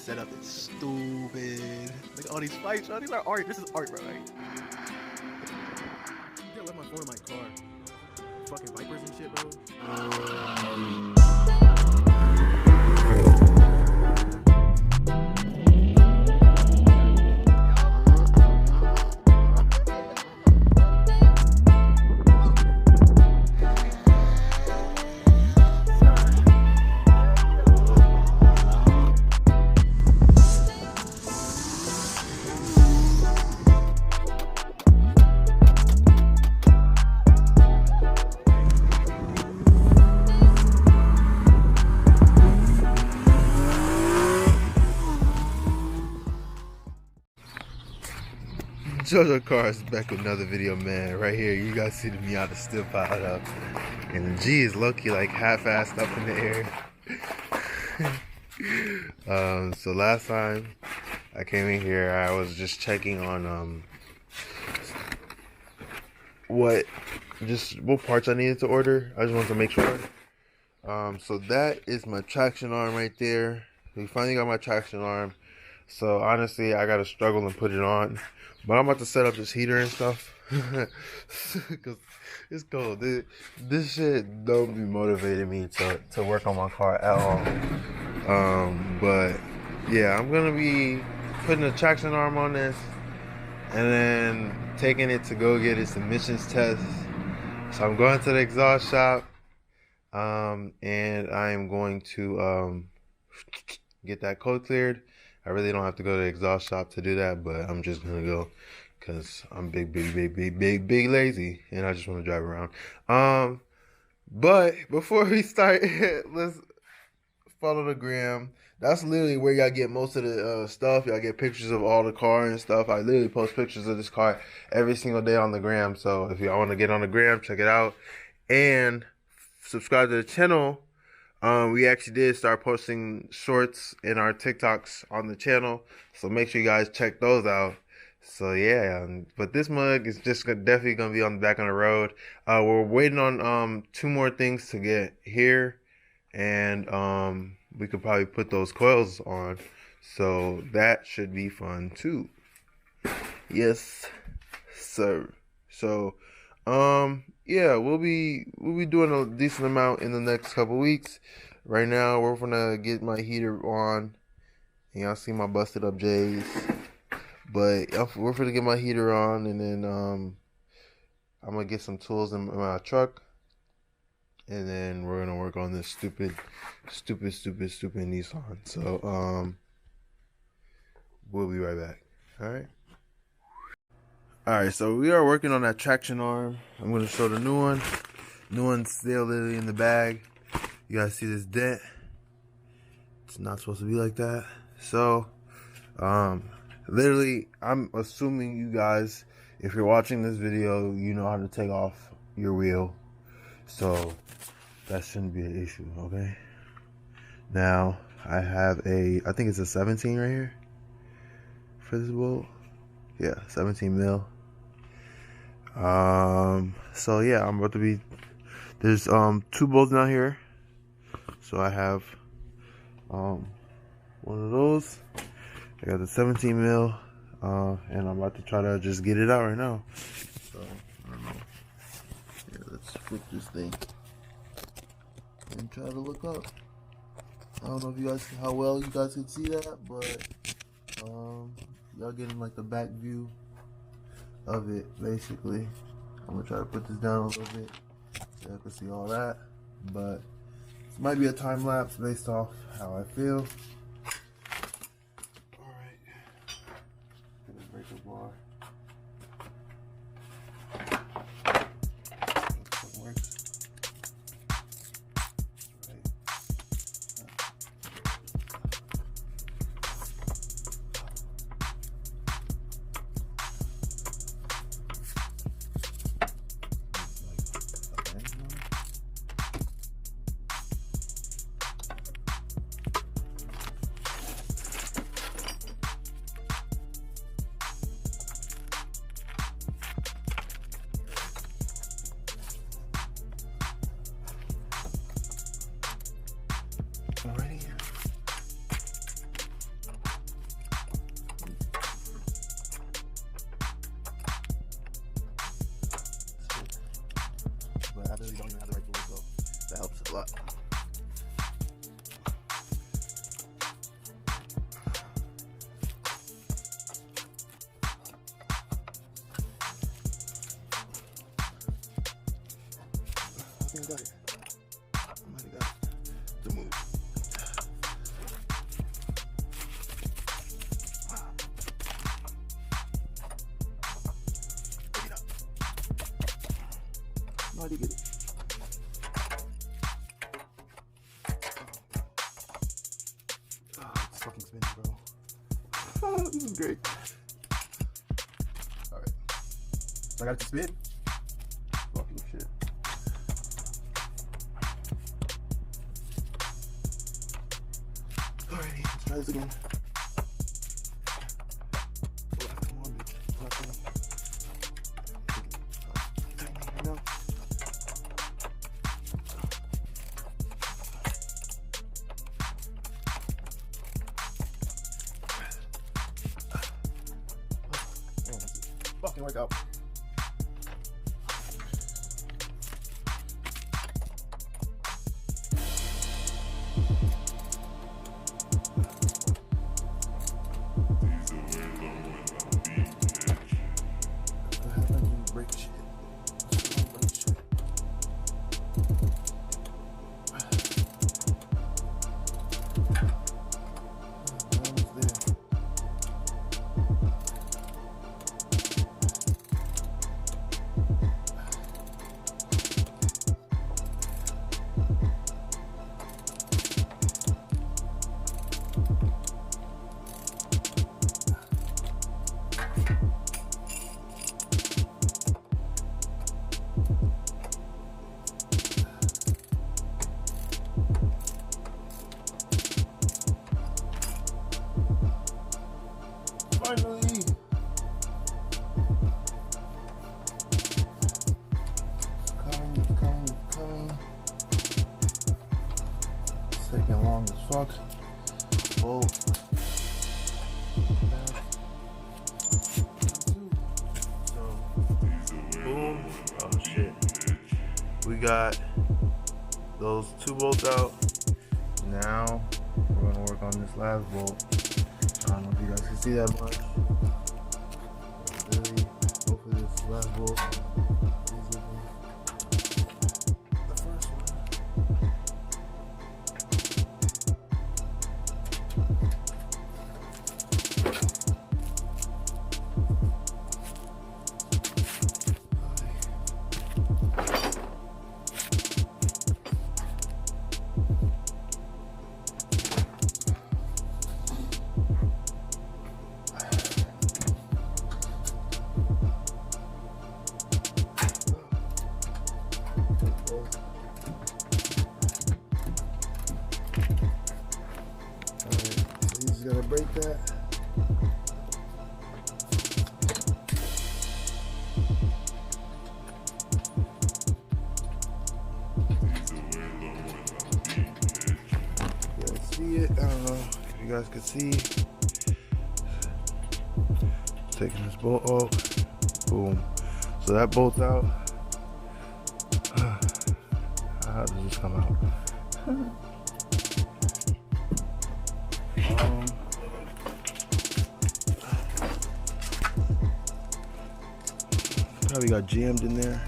setup is stupid. Look at all these fights, bro. These are art. This is art, bro. Right? I left my phone in my car. Fucking vipers and shit, bro. JoJo Cars back with another video, man. Right here, you guys see the Miata still piled up, and the G is low-key like half-assed up in the air. So last time I came in here, I was just checking on what parts I needed to order. I just wanted to make sure. So that is my traction arm right there. We finally got my traction arm. So honestly, I gotta struggle and put it on. But I'm about to set up this heater and stuff. Because it's cold. This shit don't be motivating me to work on my car at all. But yeah, I'm gonna be putting a traction arm on this and then taking it to go get its emissions test. So I'm going to the exhaust shop. And I am going to get that code cleared. I really don't have to go to the exhaust shop to do that, but I'm just gonna go because I'm big lazy, and I just want to drive around. But before we start, let's follow the gram. That's literally where y'all get most of the stuff. Y'all get pictures of all the car and stuff. I literally post pictures of this car every single day on the gram. So if y'all want to get on the gram, check it out and subscribe to the channel. We actually did start posting shorts in our TikToks on the channel, so make sure you guys check those out. So yeah, but this mug is just definitely gonna be on the back on the road. We're waiting on 2 more things to get here, and we could probably put those coils on, so that should be fun too. Yes, sir. So yeah, we'll be doing a decent amount in the next couple weeks. Right now, we're gonna get my heater on, and y'all see my busted up J's. But we're gonna get my heater on, and then I'm gonna get some tools in my truck, and then we're gonna work on this stupid Nissan. So we'll be right back. All right. Alright, so we are working on that traction arm. I'm going to show the new one. New one's still literally in the bag. You guys see this dent? It's not supposed to be like that. So, literally, I'm assuming you guys, if you're watching this video, you know how to take off your wheel. So, that shouldn't be an issue, okay? Now, I have I think it's a 17 right here for this bolt. Yeah, 17 mil. So yeah, I'm about to be, there's 2 bolts down here. So I have one of those. I got the 17 mil, and I'm about to try to just get it out right now. So I don't know. Yeah, let's flip this thing and try to look up. I don't know if you guys, how well you guys can see that, but y'all getting like the back view of it, basically. I'm gonna try to put this down a little bit so y'all can see all that, but this might be a time lapse based off how I feel. Alright, gonna break a bar. That works. lot. I think I got it. I might have got it to move. Pick it up. No, I did get it. It's fucking spinning, bro. Oh, this is great. Alright. I got it to spin. Fucking shit. Alrighty, let's try this again. Oh, come on, bitch. Come on. Tighten it right now. Man, that's a fucking workout. Break shit. Break shit. Almost there. Finally! Coming. It's taking long as fuck. Oh. So, boom. Oh shit. We got those 2 bolts out. Now, we're gonna work on this last bolt. I don't know if you guys can see that much. Really, hopefully this last bolt is the first one. Gotta break that. You guys see it? I don't know if you guys can see. Taking this bolt off. Boom. So that bolt's out. How does this come out? Probably got jammed in there.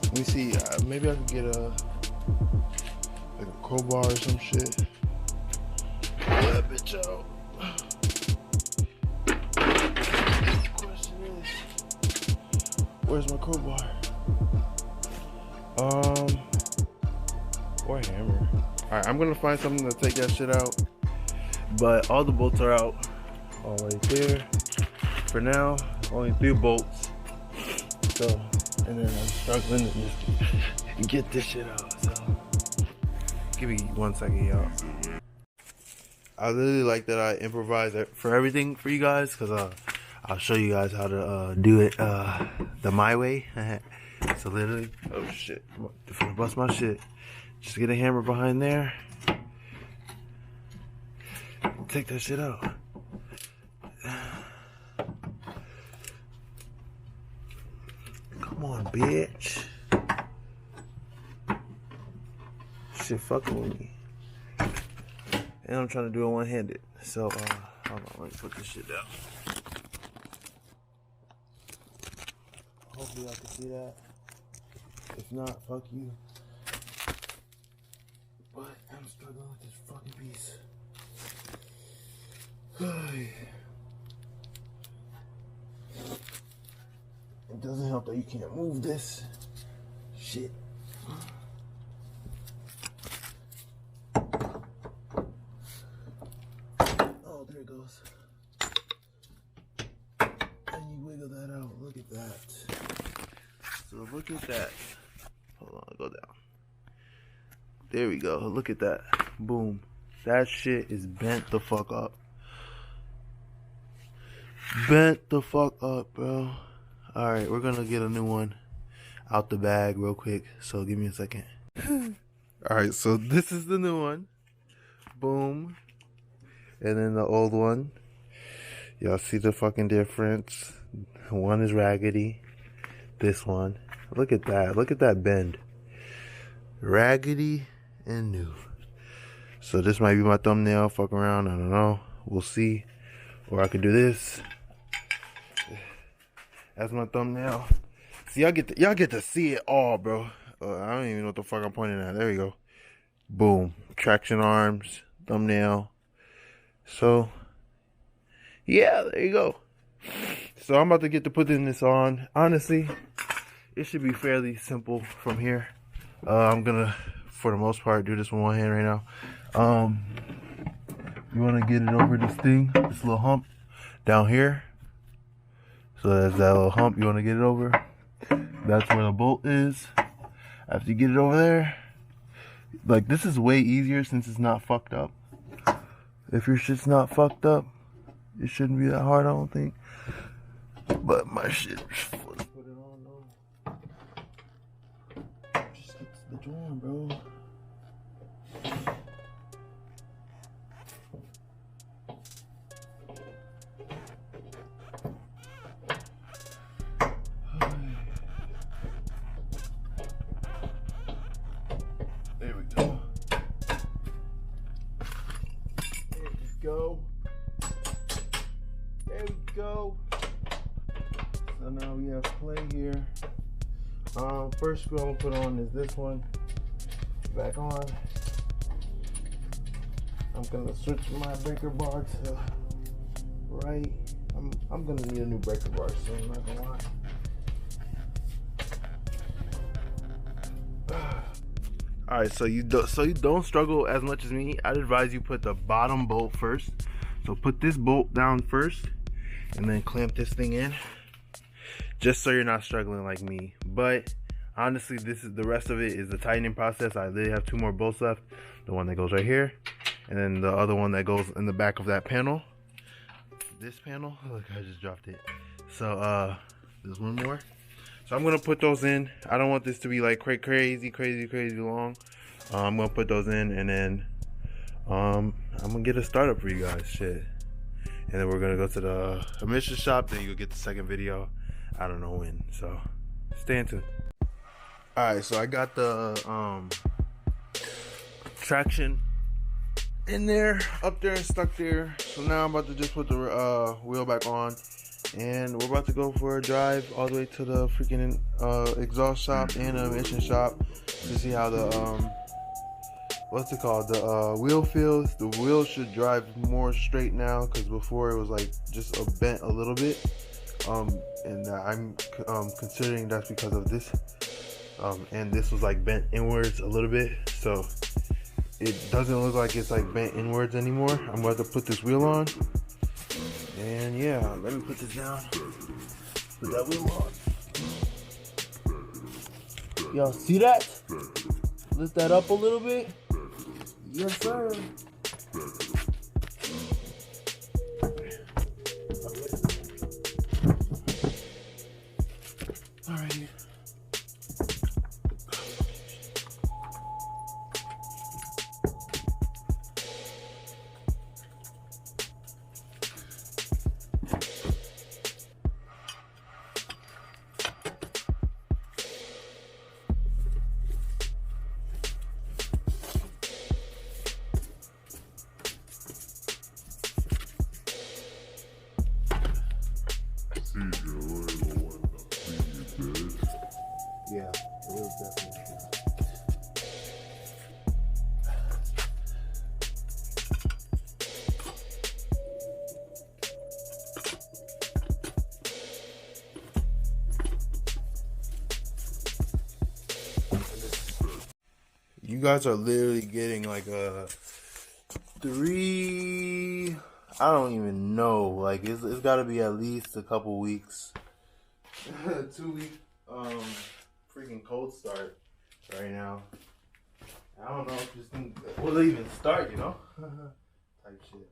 Let me see. Maybe I could get a crowbar or some shit. Pull that bitch out. The question is, where's my crowbar? Or a hammer. Alright, I'm gonna find something to take that shit out. But all the bolts are out. All right there. For now, only 3 bolts. So, and then I'm struggling to just get this shit out. So, give me 1 second, y'all. I really like that I improvise for everything for you guys, because I'll show you guys how to do it the my way. So literally, oh shit, I'm gonna bust my shit. Just get a hammer behind there. Take that shit out. Come on, bitch. shit fucking with me. And I'm trying to do it one-handed. So, hold on, let me put this shit down. Hopefully y'all can see that. If not, fuck you. But I'm struggling with this fucking piece. It doesn't help that you can't move this shit. Oh, there it goes. And you wiggle that out. Look at that. So look at that. Hold on, go down. There we go. Look at that. Boom. That shit is bent the fuck up. Bent the fuck up, bro. Alright, we're gonna get a new one out the bag real quick. So give me a second. Alright, so this is the new one. Boom. And then the old one. Y'all see the fucking difference? One is raggedy. This one. Look at that. Look at that bend. Raggedy and new. So this might be my thumbnail. Fuck around. I don't know. We'll see. Or I could do this as my thumbnail. See, y'all get to see it all, bro. I don't even know what the fuck I'm pointing at. There we go. Boom. Traction arms. Thumbnail. So, yeah, there you go. So I'm about to get to putting this on. Honestly, it should be fairly simple from here. I'm gonna, for the most part, do this with one hand right now. You wanna get it over this thing, this little hump down here. So there's that little hump you wanna get it over. That's where the bolt is. After you get it over there, like, this is way easier since it's not fucked up. If your shit's not fucked up, it shouldn't be that hard, I don't think. But my shit, let's put it on though. Just get the joint, bro. There we go. There we go. There we go. So now we have play here. First screw I'm gonna put on is this one. Back on. I'm gonna switch my breaker bar to right. I'm gonna need a new breaker bar soon, I'm not gonna lie. Alright, so you don't struggle as much as me. I'd advise you put the bottom bolt first. So put this bolt down first and then clamp this thing in, just so you're not struggling like me. But honestly, this is the rest of it is the tightening process. I literally have two more bolts left. The one that goes right here, and then the other one that goes in the back of that panel. This panel, look, I just dropped it. So there's one more. So I'm gonna put those in. I don't want this to be like crazy long. I'm gonna put those in, and then I'm gonna get a startup for you guys, shit. And then we're gonna go to the emission shop. Then you'll get the second video. I don't know when. So stay tuned. All right, so I got the traction in there, up there and stuck there. So now I'm about to just put the wheel back on, and we're about to go for a drive all the way to the freaking exhaust shop and emission shop to see how the what's it called, the wheel feels. The wheel should drive more straight now, because before it was like just a bent a little bit, and I'm considering that's because of this, and this was like bent inwards a little bit, so it doesn't look like it's like bent inwards anymore. I'm about to put this wheel on, and yeah, let me put this down, put that wheel on. Y'all see that? Lift that up a little bit. Yes, sir. All right. You guys are literally getting like a 3. I don't even know. Like it's got to be at least a couple weeks. 2 week freaking cold start right now. I don't know if this thing will even start, you know? Type shit.